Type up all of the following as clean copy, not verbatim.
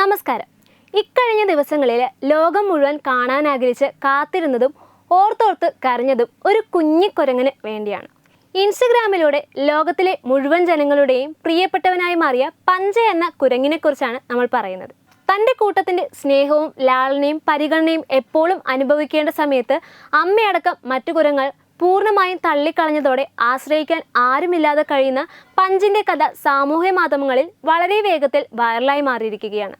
നമസ്കാരം. ഇക്കഴിഞ്ഞ ദിവസങ്ങളിൽ ലോകം മുഴുവൻ കാണാൻ ആഗ്രഹിച്ച് കാത്തിരുന്നതും ഓർത്തോർത്ത് കരഞ്ഞതും ഒരു കുഞ്ഞിക്കുരങ്ങിന് വേണ്ടിയാണ്. ഇൻസ്റ്റഗ്രാമിലൂടെ ലോകത്തിലെ മുഴുവൻ ജനങ്ങളുടെയും പ്രിയപ്പെട്ടവനായി മാറിയ പഞ്ച എന്ന കുരങ്ങിനെക്കുറിച്ചാണ് നമ്മൾ പറയുന്നത്. തൻ്റെ കൂട്ടത്തിൻ്റെ സ്നേഹവും ലാളനയും പരിഗണനയും എപ്പോഴും അനുഭവിക്കേണ്ട സമയത്ത് അമ്മയടക്കം മറ്റു കുരങ്ങൾ പൂർണ്ണമായും തള്ളിക്കളഞ്ഞതോടെ ആശ്രയിക്കാൻ ആരുമില്ലാതെ കഴിയുന്ന പഞ്ചിൻ്റെ കഥ സാമൂഹ്യ മാധ്യമങ്ങളിൽ വളരെ വേഗത്തിൽ വൈറലായി മാറിയിരിക്കുകയാണ്.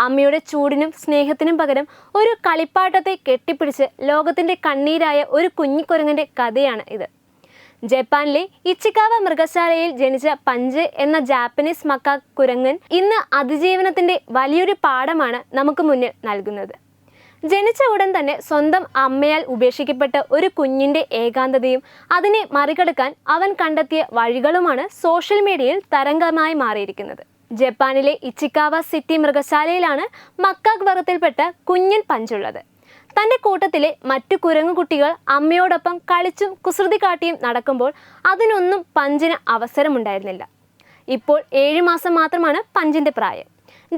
അമ്മയുടെ ചൂടിനും സ്നേഹത്തിനും പകരം ഒരു കളിപ്പാട്ടത്തെ കെട്ടിപ്പിടിച്ച് ലോകത്തിൻ്റെ കണ്ണീരായ ഒരു കുഞ്ഞിക്കുരങ്ങൻ്റെ കഥയാണ് ഇത്. ജപ്പാനിലെ ഇച്ചിക്കാവ മൃഗശാലയിൽ ജനിച്ച പഞ്ച് എന്ന ജാപ്പനീസ് മക്കാക്ക് കുരങ്ങൻ ഇന്ന് അതിജീവനത്തിൻ്റെ വലിയൊരു പാഠമാണ് നമുക്ക് മുന്നിൽ നൽകുന്നത്. ജനിച്ച ഉടൻ തന്നെ സ്വന്തം അമ്മയാൽ ഉപേക്ഷിക്കപ്പെട്ട ഒരു കുഞ്ഞിൻ്റെ ഏകാന്തതയും അതിനെ മറികടക്കാൻ അവൻ കണ്ടെത്തിയ വഴികളുമാണ് സോഷ്യൽ മീഡിയയിൽ തരംഗമായി മാറിയിരിക്കുന്നത്. ജപ്പാനിലെ ഇച്ചിക്കാവ സിറ്റി മൃഗശാലയിലാണ് മക്കാക്ക് വർഗത്തിൽപ്പെട്ട കുഞ്ഞൻ പഞ്ചുള്ളത്. തൻ്റെ കൂട്ടത്തിലെ മറ്റു കുരങ്ങുകുട്ടികൾ അമ്മയോടൊപ്പം കളിച്ചും കുസൃതി കാട്ടിയും നടക്കുമ്പോൾ അതിനൊന്നും പഞ്ചിന് അവസരമുണ്ടായിരുന്നില്ല. ഇപ്പോൾ 7 മാസം മാത്രമാണ് പഞ്ചിൻ്റെ പ്രായം.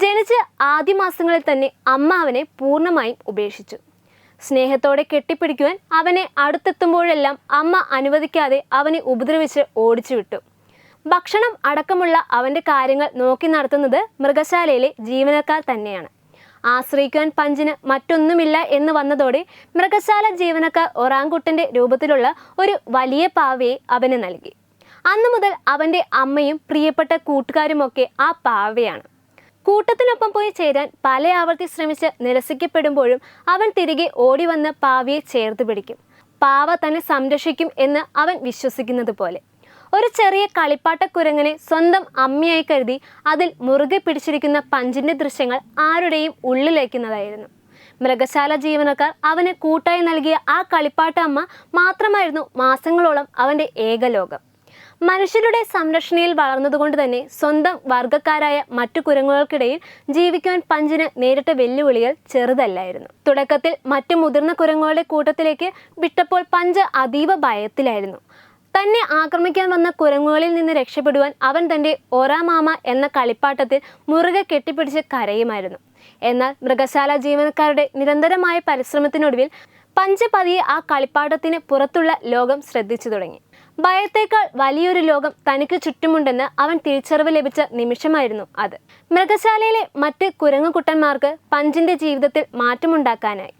ജനിച്ച ആദ്യ മാസങ്ങളിൽ തന്നെ അമ്മ അവനെ പൂർണ്ണമായും ഉപേക്ഷിച്ചു. സ്നേഹത്തോടെ കെട്ടിപ്പിടിക്കുവാൻ അവനെ അടുത്തെത്തുമ്പോഴെല്ലാം അമ്മ അനുവദിക്കാതെ അവനെ ഉപദ്രവിച്ച് ഓടിച്ചു വിട്ടു. ഭക്ഷണം അടക്കമുള്ള അവൻ്റെ കാര്യങ്ങൾ നോക്കി നടത്തുന്നത് മൃഗശാലയിലെ ജീവനക്കാർ തന്നെയാണ്. ആശ്രയിക്കുവാൻ പഞ്ചിന് മറ്റൊന്നുമില്ല എന്ന് വന്നതോടെ മൃഗശാല ജീവനക്കാർ ഒറാങ്കുട്ടൻ്റെ രൂപത്തിലുള്ള ഒരു വലിയ പാവയെ അവന് നൽകി. അന്നു മുതൽ അവൻ്റെ അമ്മയും പ്രിയപ്പെട്ട കൂട്ടുകാരുമൊക്കെ ആ പാവയാണ്. കൂട്ടത്തിനൊപ്പം പോയി ചേരാൻ പല ആവർത്തി ശ്രമിച്ച് നിരസിക്കപ്പെടുമ്പോഴും അവൻ തിരികെ ഓടി വന്ന് പാവയെ ചേർത്ത് പിടിക്കും. പാവ തന്നെ സംരക്ഷിക്കും എന്ന് അവൻ വിശ്വസിക്കുന്നത് പോലെ. ഒരു ചെറിയ കളിപ്പാട്ടക്കുരങ്ങനെ സ്വന്തം അമ്മയായി കരുതി അതിൽ മുറുകെ പിടിച്ചിരിക്കുന്ന പഞ്ചിൻ്റെ ദൃശ്യങ്ങൾ ആരുടെയും ഉള്ളിലേക്കുന്നതായിരുന്നു. മൃഗശാല ജീവനക്കാർ അവന് കൂട്ടായി നൽകിയ ആ കളിപ്പാട്ട അമ്മ മാത്രമായിരുന്നു മാസങ്ങളോളം അവൻ്റെ ഏകലോകം. മനുഷ്യരുടെ സംരക്ഷണയിൽ വളർന്നതുകൊണ്ട് തന്നെ സ്വന്തം വർഗ്ഗക്കാരായ മറ്റു കുരങ്ങുകൾക്കിടയിൽ ജീവിക്കുവാൻ പഞ്ചിന് നേരിട്ട വെല്ലുവിളികൾ ചെറുതല്ലായിരുന്നു. തുടക്കത്തിൽ മറ്റു മുതിർന്ന കുരങ്ങുകളുടെ കൂട്ടത്തിലേക്ക് വിട്ടപ്പോൾ പഞ്ച് അതീവ ഭയത്തിലായിരുന്നു. തന്നെ ആക്രമിക്കാൻ വന്ന കുരങ്ങുകളിൽ നിന്ന് രക്ഷപ്പെടുവാൻ അവൻ തൻ്റെ ഒറാമാമ എന്ന കളിപ്പാട്ടത്തിൽ മുറുകെ കെട്ടിപ്പിടിച്ച് കരയുമായിരുന്നു. എന്നാൽ മൃഗശാല ജീവനക്കാരുടെ നിരന്തരമായ പരിശ്രമത്തിനൊടുവിൽ പഞ്ച് പതിയെ ആ കളിപ്പാട്ടത്തിന് പുറത്തുള്ള ലോകം ശ്രദ്ധിച്ചു തുടങ്ങി. ഭയത്തേക്കാൾ വലിയൊരു ലോകം തനിക്ക് ചുറ്റുമുണ്ടെന്ന് അവൻ തിരിച്ചറിവ് ലഭിച്ച നിമിഷമായിരുന്നു അത്. മൃഗശാലയിലെ മറ്റ് കുരങ്ങുകുട്ടന്മാർക്ക് പഞ്ചിൻ്റെ ജീവിതത്തിൽ മാറ്റമുണ്ടാക്കാനായി.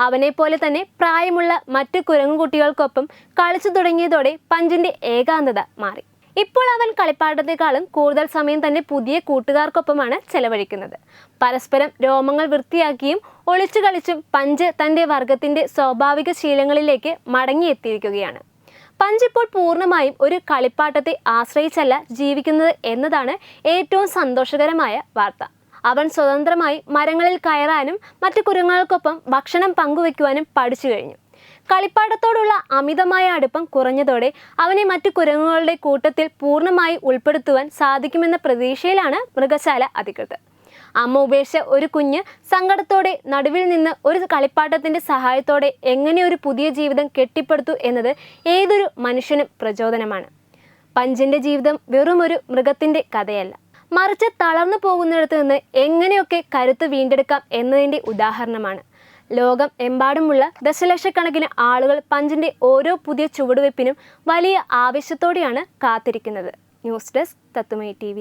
അവനെപ്പോലെ തന്നെ പ്രായമുള്ള മറ്റ് കുരങ്ങുകുട്ടികൾക്കൊപ്പം കളിച്ചു തുടങ്ങിയതോടെ പഞ്ചിൻ്റെ ഏകാന്തത മാറി. ഇപ്പോൾ അവൻ കളിപ്പാട്ടത്തെക്കാളും കൂടുതൽ സമയം തന്നെ പുതിയ കൂട്ടുകാർക്കൊപ്പമാണ് ചെലവഴിക്കുന്നത്. പരസ്പരം രോമങ്ങൾ വൃത്തിയാക്കിയും ഒളിച്ചു കളിച്ചും പഞ്ച് തൻ്റെ വർഗത്തിൻ്റെ സ്വാഭാവിക ശീലങ്ങളിലേക്ക് മടങ്ങിയെത്തിയിരിക്കുകയാണ്. പഞ്ച് ഇപ്പോൾ പൂർണ്ണമായും ഒരു കളിപ്പാട്ടത്തെ ആശ്രയിച്ചല്ല ജീവിക്കുന്നത് എന്നതാണ് ഏറ്റവും സന്തോഷകരമായ വാർത്ത. അവൻ സ്വതന്ത്രമായി മരങ്ങളിൽ കയറാനും മറ്റു കുരങ്ങുകൾക്കൊപ്പം ഭക്ഷണം പങ്കുവെക്കുവാനും പഠിച്ചു കഴിഞ്ഞു. കളിപ്പാട്ടത്തോടുള്ള അമിതമായ അടുപ്പം കുറഞ്ഞതോടെ അവനെ മറ്റു കുരങ്ങുകളുടെ കൂട്ടത്തിൽ പൂർണ്ണമായി ഉൾപ്പെടുത്തുവാൻ സാധിക്കുമെന്ന പ്രതീക്ഷയിലാണ് മൃഗശാല അധികൃതർ. അമ്മ ഉപേക്ഷിച്ച ഒരു കുഞ്ഞ് സങ്കടത്തോടെ നടുവിൽ നിന്ന് ഒരു കളിപ്പാട്ടത്തിൻ്റെ സഹായത്തോടെ എങ്ങനെ ഒരു പുതിയ ജീവിതം കെട്ടിപ്പടുത്തു എന്നത് ഏതൊരു മനുഷ്യനും പ്രചോദനമാണ്. പഞ്ചിൻ്റെ ജീവിതം വെറുമൊരു മൃഗത്തിൻ്റെ കഥയല്ല, മറിച്ച് തളർന്നു പോകുന്നിടത്ത് നിന്ന് എങ്ങനെയൊക്കെ കരുത്ത് വീണ്ടെടുക്കാം എന്നതിൻ്റെ ഉദാഹരണമാണ്. ലോകം എമ്പാടുമുള്ള ദശലക്ഷക്കണക്കിന് ആളുകൾ പഞ്ചിൻ്റെ ഓരോ പുതിയ ചുവടുവയ്പ്പിനും വലിയ ആവേശത്തോടെയാണ് കാത്തിരിക്കുന്നത്. ന്യൂസ് ഡെസ്ക് തത്തുമൈ TV.